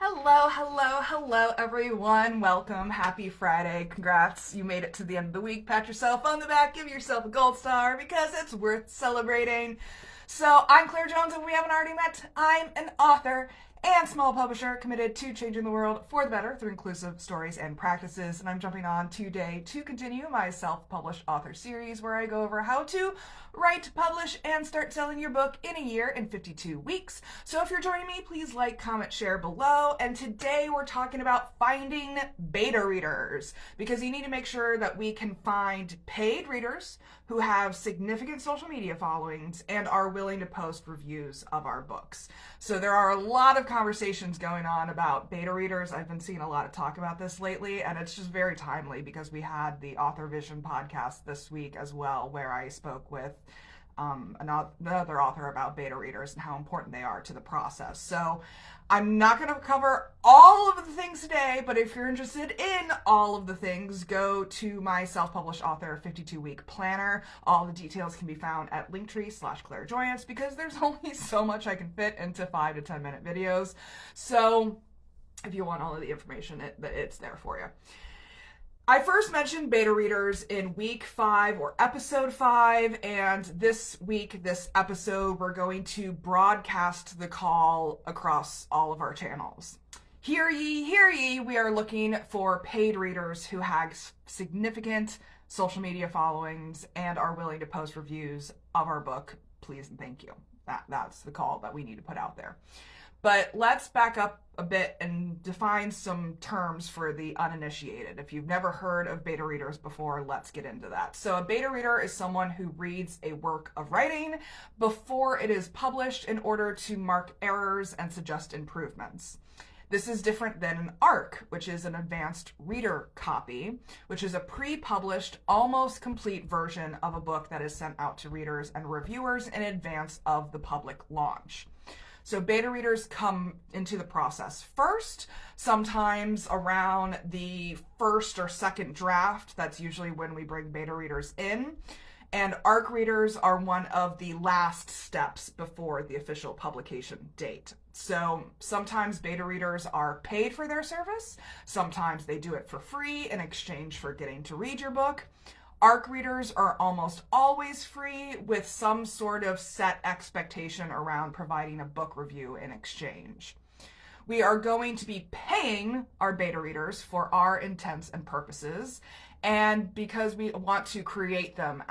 Hello, hello, hello, everyone. Welcome. Happy Friday. Congrats. You made it to the end of the week. Pat yourself on the back. Give yourself a gold star because it's worth celebrating. So, I'm Claire Jones, and if we haven't already met, I'm an author and small publisher committed to changing the world for the better through inclusive stories and practices. And I'm jumping on today to continue my self-published author series where I go over how to write, publish, and start selling your book in a year in 52 weeks. So if you're joining me, please like, comment, share below. And today we're talking about finding beta readers because you need to make sure that we can find paid readers who have significant social media followings and are willing to post reviews of our books. So there are a lot of conversations going on about beta readers. I've been seeing a lot of talk about this lately, and it's just very timely because we had the Author Vision podcast this week as well, where I spoke with another author about beta readers and how important they are to the process. So I'm not going to cover all of the things today, but if you're interested in all of the things, go to my self-published author 52-week planner. All the details can be found at linktr.ee/clairjoyance because there's only so much I can fit into 5 to 10 minute videos. So if you want all of the information, it's there for you. I first mentioned beta readers in week 5 or episode 5, and this week, this episode, we're going to broadcast the call across all of our channels. Hear ye, we are looking for paid readers who have significant social media followings and are willing to post reviews of our book. Please and thank you. That's the call that we need to put out there. But let's back up a bit and define some terms for the uninitiated. If you've never heard of beta readers before, let's get into that. So a beta reader is someone who reads a work of writing before it is published in order to mark errors and suggest improvements. This is different than an ARC, which is an advanced reader copy, which is a pre-published, almost complete version of a book that is sent out to readers and reviewers in advance of the public launch. So beta readers come into the process first, sometimes around the first or second draft. That's usually when we bring beta readers in. And ARC readers are one of the last steps before the official publication date. So sometimes beta readers are paid for their service. Sometimes they do it for free in exchange for getting to read your book. ARC readers are almost always free with some sort of set expectation around providing a book review in exchange. We are going to be paying our beta readers for our intents and purposes, and because we want to treat them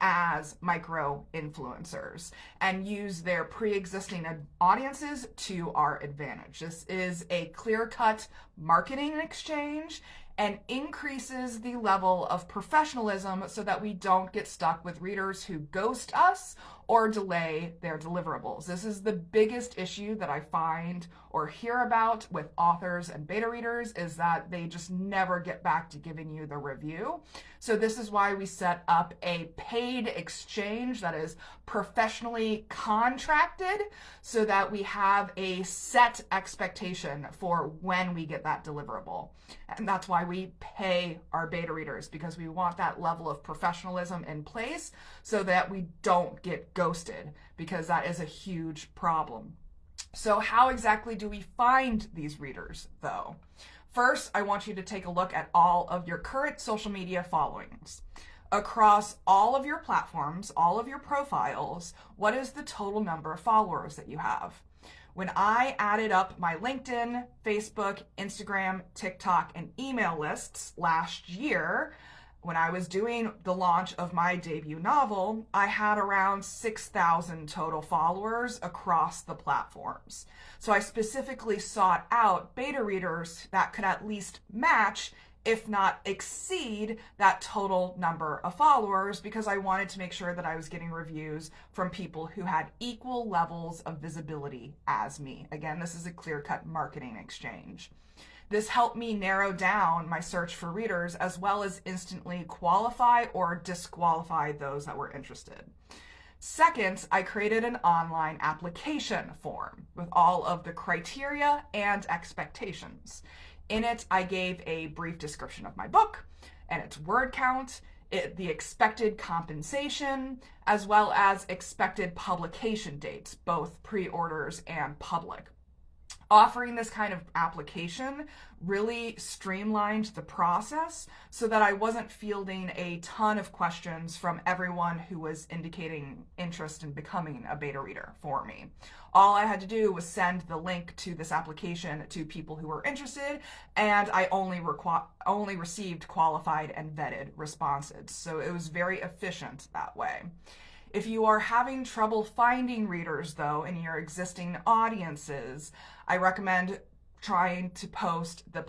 as micro influencers and use their pre-existing audiences to our advantage. This is a clear-cut marketing exchange and increases the level of professionalism so that we don't get stuck with readers who ghost us or delay their deliverables. This is the biggest issue that I find or hear about with authors and beta readers, is that they just never get back to giving you the review. So this is why we set up a paid exchange that is professionally contracted so that we have a set expectation for when we get that deliverable. And that's why we pay our beta readers, because we want that level of professionalism in place so that we don't get ghosted, because that is a huge problem. So how exactly do we find these readers, though? First, I want you to take a look at all of your current social media followings. Across all of your platforms, all of your profiles, what is the total number of followers that you have? When I added up my LinkedIn, Facebook, Instagram, TikTok, and email lists last year, when I was doing the launch of my debut novel, I had around 6,000 total followers across the platforms. So I specifically sought out beta readers that could at least match, if not exceed, that total number of followers, because I wanted to make sure that I was getting reviews from people who had equal levels of visibility as me. Again, this is a clear-cut marketing exchange. This helped me narrow down my search for readers, as well as instantly qualify or disqualify those that were interested. Second, I created an online application form with all of the criteria and expectations. In it, I gave a brief description of my book and its word count, the expected compensation, as well as expected publication dates, both pre-orders and public. Offering this kind of application really streamlined the process so that I wasn't fielding a ton of questions from everyone who was indicating interest in becoming a beta reader for me. All I had to do was send the link to this application to people who were interested, and I only received qualified and vetted responses. So it was very efficient that way. If you are having trouble finding readers, though, in your existing audiences, I recommend trying to post the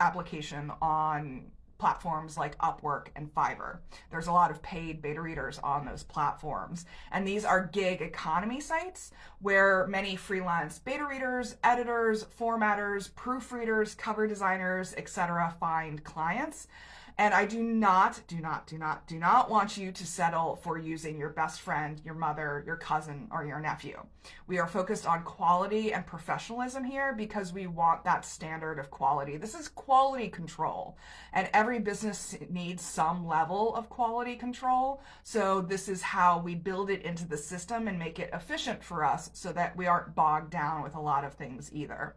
application on platforms like Upwork and Fiverr. There's a lot of paid beta readers on those platforms. And these are gig economy sites where many freelance beta readers, editors, formatters, proofreaders, cover designers, etc. find clients. And I do not want you to settle for using your best friend, your mother, your cousin, or your nephew. We are focused on quality and professionalism here because we want that standard of quality. This is quality control, and every business needs some level of quality control. So this is how we build it into the system and make it efficient for us so that we aren't bogged down with a lot of things either.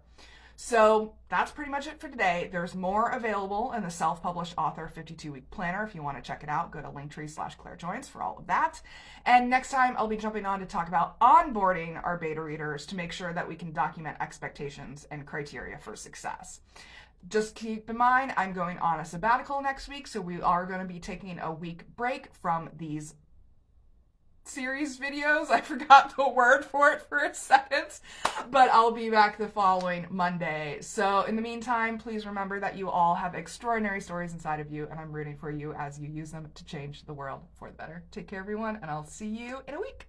So that's pretty much it for today. There's more available in the Self-Published Author 52-Week Planner. If you want to check it out, go to linktr.ee/clairjoyance for all of that. And next time, I'll be jumping on to talk about onboarding our beta readers to make sure that we can document expectations and criteria for success. Just keep in mind, I'm going on a sabbatical next week, so we are going to be taking a week break from these series videos. I forgot the word for it for a second, but I'll be back the following Monday. So in the meantime, please remember that you all have extraordinary stories inside of you, and I'm rooting for you as you use them to change the world for the better. Take care, everyone, and I'll see you in a week.